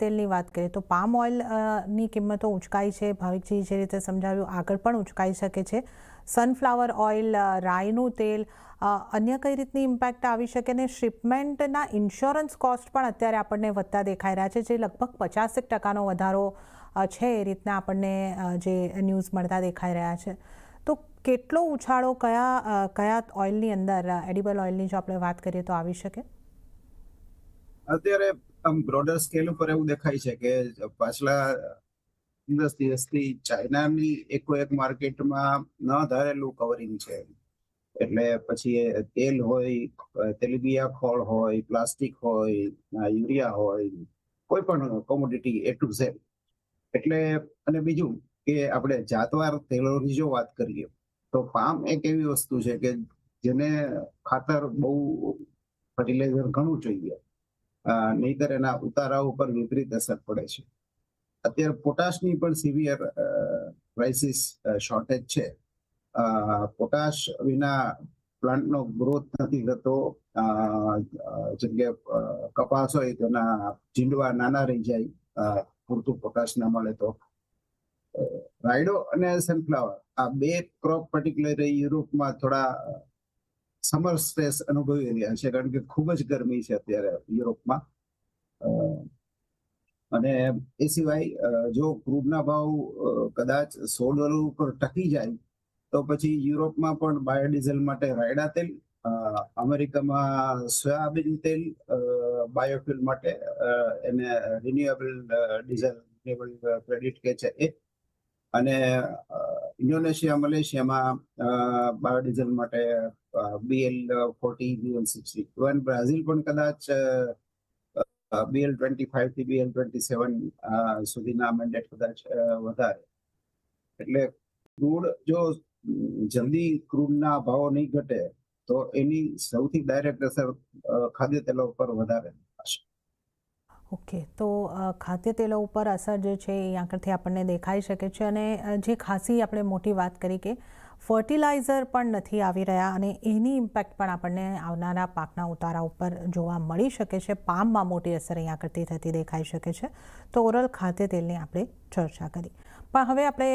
તેલની વાત કરીએ તો પામ ઓઇલની કિંમતો ઉંચકાઈ છે. ભાવિકજી જે રીતે સમજાવ્યું આગળ પણ ઉંચકાઈ શકે છે. સનફ્લાવર ઓઇલ, રાઈનું તેલ, અન્ય કઈ રીતની ઇમ્પેક્ટ આવી શકે ને શિપમેન્ટના ઇન્સ્યોરન્સ કોસ્ટ પણ અત્યારે આપણને વધતા દેખાઈ રહ્યા છે, જે લગભગ 50% વધારો છે એ રીતના આપણને જે ન્યૂઝ મળતા દેખાઈ રહ્યા છે. તો કેટલો ઉછાળો કયા ઓઇલની અંદર, એડિબલ ઓઇલની જો આપણે વાત કરીએ તો આવી શકે? અત્યારે આમ બ્રોડર સ્કેલ ઉપર એવું દેખાય છે કે પાછલા 10 દિવસથી ચાઇનાની એક માર્કેટમાં ન ધારેલું કવરિંગ છે. એટલે પછી તેલ હોય, તેલીબિયા ખોળ હોય, પ્લાસ્ટિક હોય, યુરિયા હોય, કોઈ પણ કોમોડિટી A to Z. એટલે અને બીજું કે આપણે જાતવાર તેલોની જો વાત કરીએ તો પામ એક એવી વસ્તુ છે કે જેને ખાતર બહુ ફર્ટિલાઇઝર ઘણું જોઈએ, નહીતર એના ઉતારા ઉપર વિપરીત અસર પડે છે. અત્યારે પોટાશની પણ સિવિયર ક્રાઇસિસ, શોર્ટેજ છે. પોટાશ વિના પ્લાન્ટનો ગ્રોથ નથી થતો. જેમ કે કપાસ હોય તેના જીંડવા નાના રહી જાય પૂરતું પોટાશ ના મળે તો. રાયડો અને સનફ્લાવર આ બે ક્રોપ પર્ટિક્યુલર યુરોપમાં થોડા સમર સ્ટ્રેસ અનુભવી રહ્યા છે, કારણ કે ખૂબ જ ગરમી છે અત્યારે યુરોપમાં. અને એ સિવાય જો ક્રૂડના ભાવ કદાચ $16 ઉપર ટકી જાય તો પછી યુરોપમાં પણ બાયોડીઝલ માટે રાયડા તેલ, અમેરિકામાં સોયાબીન તેલ, બાયોફ્યુલ માટે એને રિન્યુએબલ ડીઝલ, રિન્યુએબલ ક્રેડિટ કે છે એ, અને ઇન્ડોનેશિયા, મલેશિયામાં બાયોડીઝલ માટે BL40, BL60. ઇવન બ્રાઝિલ પણ કદાચ BL25 થી BL27 સુધીના મેન્ડેટ કદાચ વધારે. એટલે ક્રૂડ જો જલ્દી ક્રૂડના ભાવો નહીં ઘટે તો એની સૌથી ડાયરેક્ટ અસર ખાદ્ય તેલો ઉપર વધારે થશે. ઓકે, તો ખાદ્ય તેલો ઉપર અસર જે છે એ આંકડથી આપણને દેખાઈ શકે છે. અને જે ખાસી આપણે મોટી વાત કરી કે ફર્ટિલાઇઝર પણ નથી આવી રહ્યા અને એની ઇમ્પેક્ટ પણ આપણને આવનારા પાકના ઉતારા ઉપર જોવા મળી શકે છે. પામમાં મોટી અસર અહીંયા આગળથી થતી દેખાઈ શકે છે. તો ઓવરઓલ ખાદ્ય તેલની આપણે ચર્ચા કરી, પણ હવે આપણે